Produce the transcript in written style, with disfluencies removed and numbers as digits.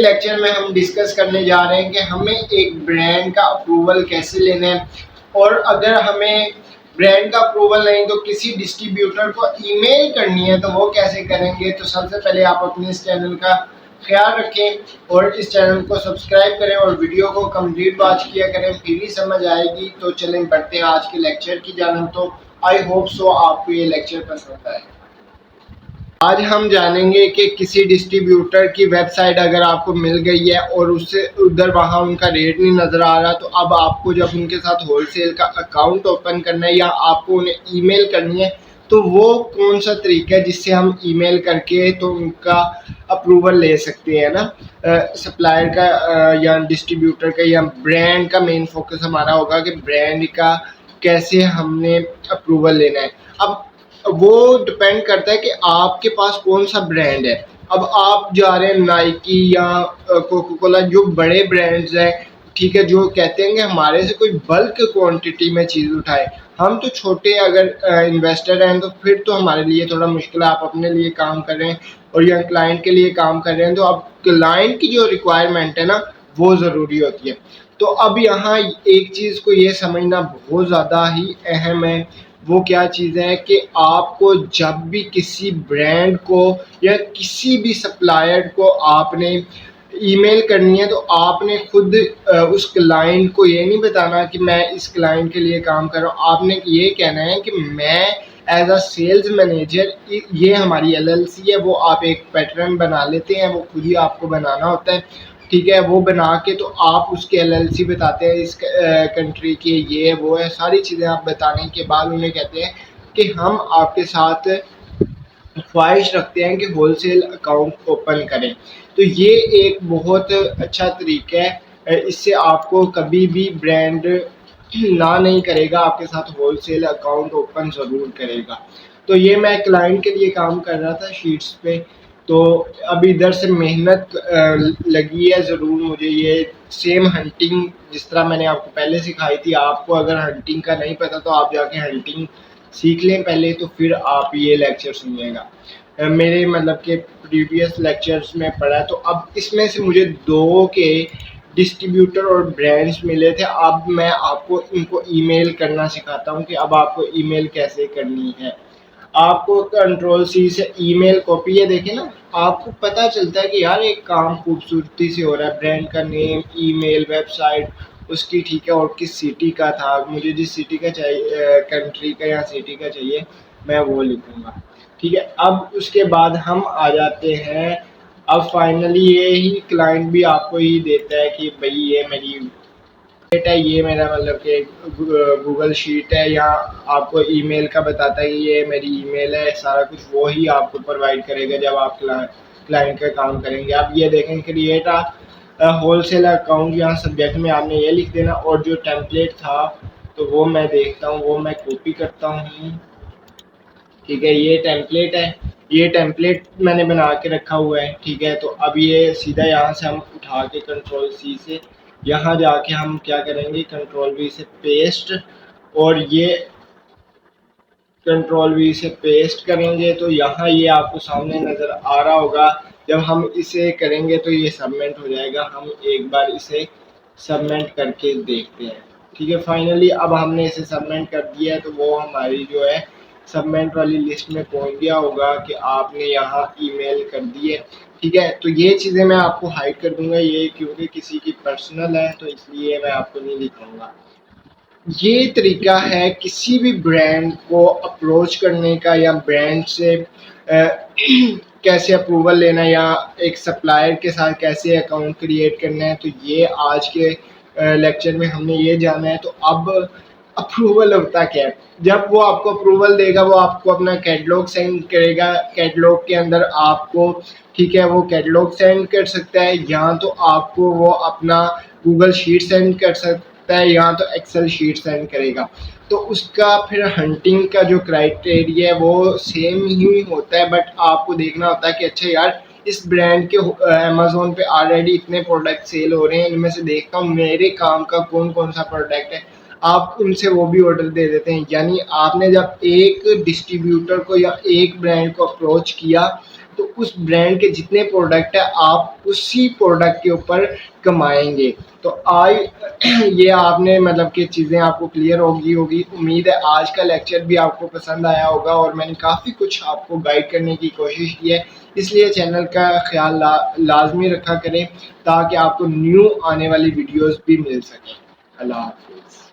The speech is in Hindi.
लेक्चर में हम डिस्कस करने जा रहे हैं कि हमें एक ब्रांड का अप्रूवल कैसे लेना है, और अगर हमें ब्रांड का अप्रूवल नहीं तो किसी डिस्ट्रीब्यूटर को ईमेल करनी है तो वो कैसे करेंगे। तो सबसे पहले आप अपने इस चैनल का ख्याल रखें और इस चैनल को सब्सक्राइब करें और वीडियो को कंप्लीट वॉच किया करें, फिर ही समझ आएगी। तो चलें बढ़ते हैं आज के लेक्चर की जानब। तो आई होप सो आपको ये लेक्चर पसंद आए। आज हम जानेंगे कि किसी डिस्ट्रीब्यूटर की वेबसाइट अगर आपको मिल गई है और उससे उधर वहाँ उनका रेट नहीं नज़र आ रहा, तो अब आपको जब उनके साथ होलसेल का अकाउंट ओपन करना है या आपको उन्हें ईमेल करनी है, तो वो कौन सा तरीका है जिससे हम ईमेल करके तो उनका अप्रूवल ले सकते हैं ना। सप्लायर का या डिस्ट्रीब्यूटर का या ब्रांड का मेन फोकस हमारा होगा कि ब्रांड का कैसे हमने अप्रूवल लेना है। अब वो डिपेंड करता है कि आपके पास कौन सा ब्रांड है। अब आप जा रहे हैं नाइकी या कोका कोला, जो बड़े ब्रांड्स हैं, ठीक है, जो कहते हैं कि हमारे से कोई बल्क क्वांटिटी में चीज़ उठाए। हम तो छोटे अगर इन्वेस्टर हैं तो फिर तो हमारे लिए थोड़ा मुश्किल है। आप अपने लिए काम कर रहे हैं और या क्लाइंट के लिए काम कर रहे हैं, तो अब क्लाइंट की जो रिक्वायरमेंट है ना, वो ज़रूरी होती है। तो अब यहाँ एक चीज़ को ये समझना बहुत ज़्यादा ही अहम है। वो क्या चीज़ है कि आपको जब भी किसी ब्रांड को या किसी भी सप्लायर को आपने ईमेल करनी है, तो आपने खुद उस क्लाइंट को ये नहीं बताना कि मैं इस क्लाइंट के लिए काम कर रहा हूँ। आपने ये कहना है कि मैं एज अ सेल्स मैनेजर, ये हमारी एलएलसी है, वो आप एक पैटर्न बना लेते हैं, वो खुद ही आपको बनाना होता है, ठीक है। वो बना के तो आप उसके एलएलसी बताते हैं, इस कंट्री की ये वो है, सारी चीज़ें आप बताने के बाद उन्हें कहते हैं कि हम आपके साथ ख्वाहिश रखते हैं कि होलसेल अकाउंट ओपन करें। तो ये एक बहुत अच्छा तरीका है। इससे आपको कभी भी ब्रांड ना नहीं करेगा, आपके साथ होलसेल अकाउंट ओपन ज़रूर करेगा। तो ये मैं क्लाइंट के लिए काम कर रहा था शीट्स पे, तो अब इधर से मेहनत लगी है ज़रूर मुझे। ये सेम हंटिंग जिस तरह मैंने आपको पहले सिखाई थी, आपको अगर हंटिंग का नहीं पता तो आप जाके हंटिंग सीख लें पहले, तो फिर आप ये लेक्चर सुनिएगा। मेरे मतलब के प्रीवियस लेक्चर्स में पढ़ा है। तो अब इसमें से मुझे दो के डिस्ट्रीब्यूटर और ब्रांड्स मिले थे। अब मैं आपको इनको ईमेल करना सिखाता हूँ कि अब आपको ईमेल कैसे करनी है। आपको कंट्रोल सी से ईमेल कॉपी, ये देखें ना, आपको पता चलता है कि यार एक काम खूबसूरती से हो रहा है। ब्रांड का नेम, ईमेल, वेबसाइट उसकी, ठीक है, और किस सिटी का था, मुझे जिस सिटी का चाहिए, कंट्री का या सिटी का चाहिए, मैं वो लिखूँगा, ठीक है। अब उसके बाद हम आ जाते हैं, अब फाइनली ये ही क्लाइंट भी आपको ही देता है कि भाई ये मेरी शीट है, ये मेरा मतलब कि गूगल शीट है, या आपको ईमेल का बताता है कि ये मेरी ईमेल है। सारा कुछ वो ही आपको प्रोवाइड करेगा जब आप क्लाइंट का काम करेंगे। आप ये देखें, क्रिएट होलसेल अकाउंट, यहाँ सब्जेक्ट में आपने ये लिख देना। और जो टेम्पलेट था तो वो मैं देखता हूँ, वो मैं कॉपी करता हूँ, ठीक है। ये टेम्पलेट है, ये टेम्पलेट मैंने बना के रखा हुआ है, ठीक है। तो अब ये सीधा यहाँ से हम उठा के कंट्रोल सी से यहाँ जाके हम क्या करेंगे, कंट्रोल वी से पेस्ट, और ये कंट्रोल वी से पेस्ट करेंगे तो यहाँ ये आपको सामने नज़र आ रहा होगा। जब हम इसे करेंगे तो ये सबमिट हो जाएगा। हम एक बार इसे सबमिट करके देखते हैं, ठीक है। फाइनली अब हमने इसे सबमिट कर दिया है, तो वो हमारी जो है सबमिट वाली लिस्ट में पहुंच गया होगा कि आपने यहाँ ईमेल कर दी है, ठीक है। तो ये चीज़ें मैं आपको हाइड कर दूंगा, ये क्योंकि किसी की पर्सनल है, तो इसलिए मैं आपको नहीं दिखाऊंगा। ये तरीका है किसी भी ब्रांड को अप्रोच करने का, या ब्रांड से कैसे अप्रूवल लेना, या एक सप्लायर के साथ कैसे अकाउंट क्रिएट करना है। तो ये आज के लेक्चर में हमने ये जाना है। तो अब अप्रूवल होता क्या है, जब वो आपको अप्रूवल देगा, वो आपको अपना कैटलॉग सेंड करेगा। कैटलॉग के अंदर आपको, ठीक है, वो कैटलॉग सेंड कर सकता है, या तो आपको वो अपना गूगल शीट सेंड कर सकता है, या तो एक्सेल शीट सेंड करेगा। तो उसका फिर हंटिंग का जो क्राइटेरिया है वो सेम ही होता है, बट आपको देखना होता है कि अच्छा यार, इस ब्रांड के अमेज़ोन पे ऑलरेडी इतने प्रोडक्ट सेल हो रहे हैं, इनमें से देखता हूँ मेरे काम का कौन कौन सा प्रोडक्ट है, आप उनसे वो भी ऑर्डर दे देते हैं। यानी आपने जब एक डिस्ट्रीब्यूटर को या एक ब्रांड को अप्रोच किया, तो उस ब्रांड के जितने प्रोडक्ट है आप उसी प्रोडक्ट के ऊपर कमाएंगे। तो आज ये आपने मतलब कि चीज़ें आपको क्लियर होगी। उम्मीद है आज का लेक्चर भी आपको पसंद आया होगा और मैंने काफ़ी कुछ आपको गाइड करने की कोशिश की है, इसलिए चैनल का ख्याल लाजमी रखा करें ताकि आपको न्यू आने वाली वीडियोस भी मिल सकें। अल्लाह हाफिज़।